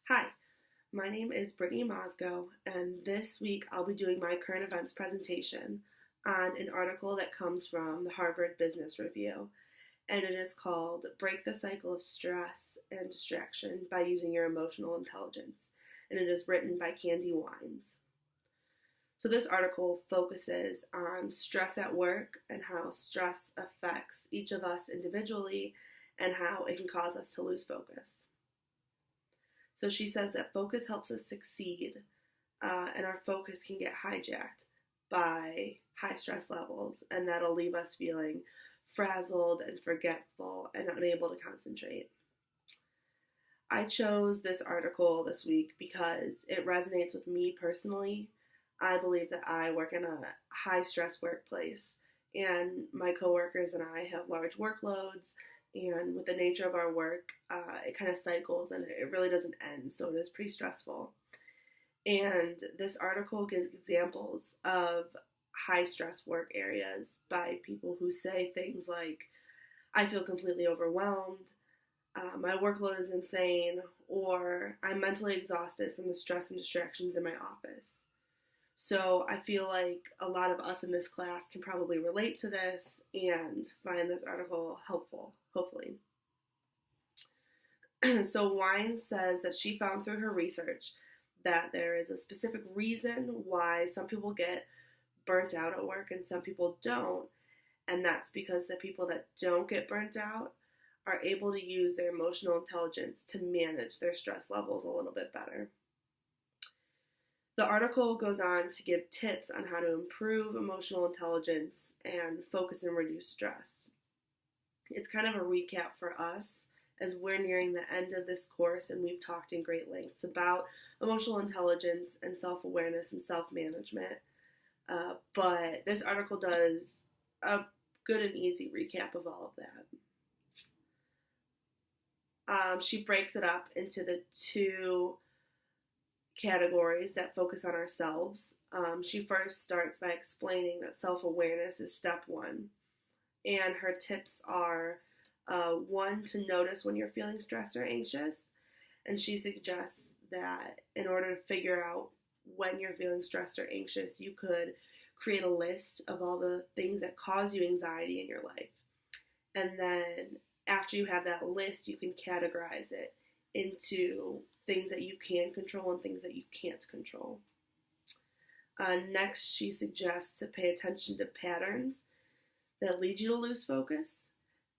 Hi, my name is Brittany Mosgo, and this week I'll be doing my current events presentation on an article that comes from the Harvard Business Review, and it is called Break the Cycle of Stress and Distraction by Using Your Emotional Intelligence, and it is written by Candy Wines. So this article focuses on stress at work and how stress affects each of us individually and how it can cause us to lose focus. So she says that focus helps us succeed, and our focus can get hijacked by high stress levels, and that'll leave us feeling frazzled and forgetful and unable to concentrate. I chose this article this week because it resonates with me personally. I believe that I work in a high stress workplace, and my coworkers and I have large workloads. And with the nature of our work, it kind of cycles and it really doesn't end, so it is pretty stressful. And this article gives examples of high stress work areas by people who say things like, I feel completely overwhelmed, my workload is insane, or I'm mentally exhausted from the stress and distractions in my office. So I feel like a lot of us in this class can probably relate to this and find this article helpful, hopefully. So Wines says that she found through her research that there is a specific reason why some people get burnt out at work and some people don't, and that's because the people that don't get burnt out are able to use their emotional intelligence to manage their stress levels a little bit better. The article goes on to give tips on how to improve emotional intelligence and focus and reduce stress. It's kind of a recap for us as we're nearing the end of this course, and we've talked in great lengths about emotional intelligence and self-awareness and self-management. But this article does a good and easy recap of all of that. She breaks it up into the two categories that focus on ourselves. She first starts by explaining that self-awareness is step one. And her tips are, one, to notice when you're feeling stressed or anxious. And she suggests that in order to figure out when you're feeling stressed or anxious, you could create a list of all the things that cause you anxiety in your life. And then after you have that list, you can categorize it into things that you can control and things that you can't control. Next, she suggests to pay attention to patterns that lead you to lose focus.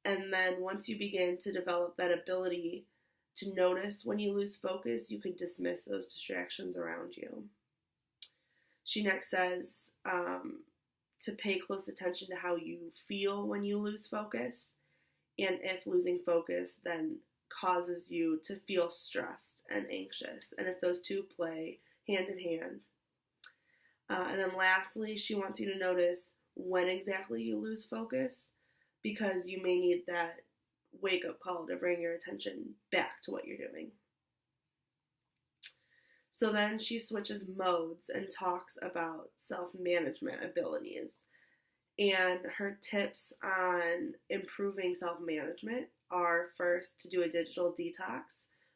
And then once you begin to develop that ability to notice when you lose focus, you could dismiss those distractions around you. She next says to pay close attention to how you feel when you lose focus, and if losing focus then causes you to feel stressed and anxious, and if those two play hand in hand. And then lastly, she wants you to notice when exactly you lose focus, because you may need that wake-up call to bring your attention back to what you're doing. So then she switches modes and talks about self-management abilities. And her tips on improving self-management are first to do a digital detox,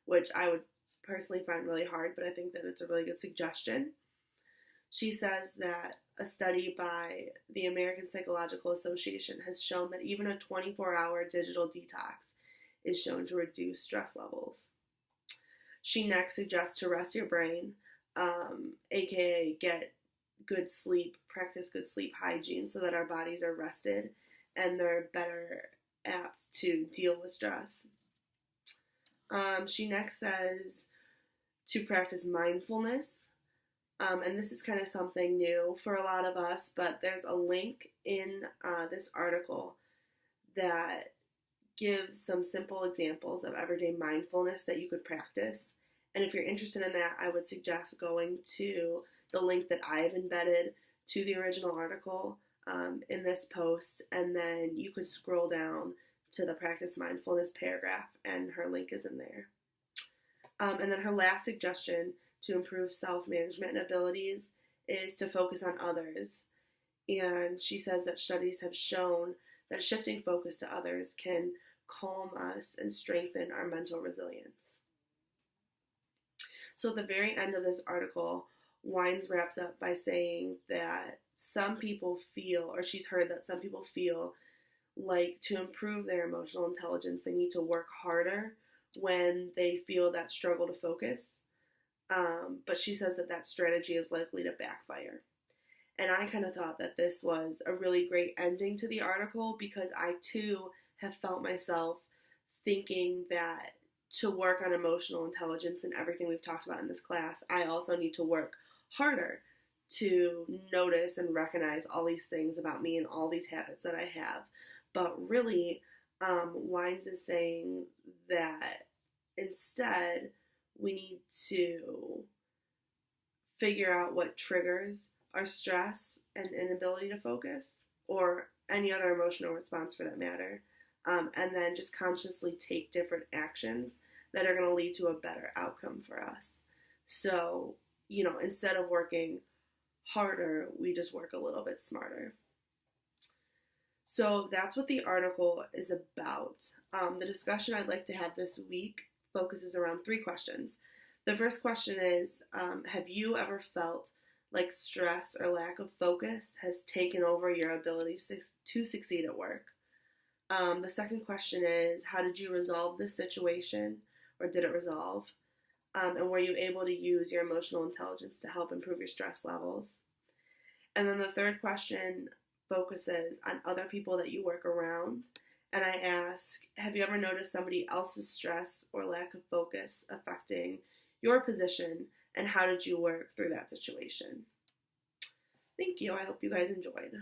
which I would personally find really hard, but I think that it's a really good suggestion. She says that a study by the American Psychological Association has shown that even a 24-hour digital detox is shown to reduce stress levels. She next suggests to rest your brain, aka get good sleep, practice good sleep hygiene so that our bodies are rested and they're better apt to deal with stress. She next says to practice mindfulness. And this is kind of something new for a lot of us, but there's a link in this article that gives some simple examples of everyday mindfulness that you could practice. And if you're interested in that, I would suggest going to the link that I've embedded to the original article in this post, and then you could scroll down to the practice mindfulness paragraph, and her link is in there. And then her last suggestion to improve self-management abilities is to focus on others. And she says that studies have shown that shifting focus to others can calm us and strengthen our mental resilience. So at the very end of this article, Wines wraps up by saying that some people feel, or she's heard that some people feel like to improve their emotional intelligence, they need to work harder when they feel that struggle to focus. But she says that that strategy is likely to backfire. And I kind of thought that this was a really great ending to the article because I too have felt myself thinking that to work on emotional intelligence and everything we've talked about in this class, I also need to work harder to notice and recognize all these things about me and all these habits that I have. But really, Wines is saying that instead we need to figure out what triggers our stress and inability to focus, or any other emotional response for that matter, and then just consciously take different actions that are going to lead to a better outcome for us. So, instead of working harder, we just work a little bit smarter. So that's what the article is about. The discussion I'd like to have this week focuses around 3 questions. The first question is, have you ever felt like stress or lack of focus has taken over your ability to succeed at work? The second question is, how did you resolve this situation, or did it resolve? And were you able to use your emotional intelligence to help improve your stress levels? And then the third question focuses on other people that you work around. And I ask, have you ever noticed somebody else's stress or lack of focus affecting your position, and how did you work through that situation? Thank you. I hope you guys enjoyed.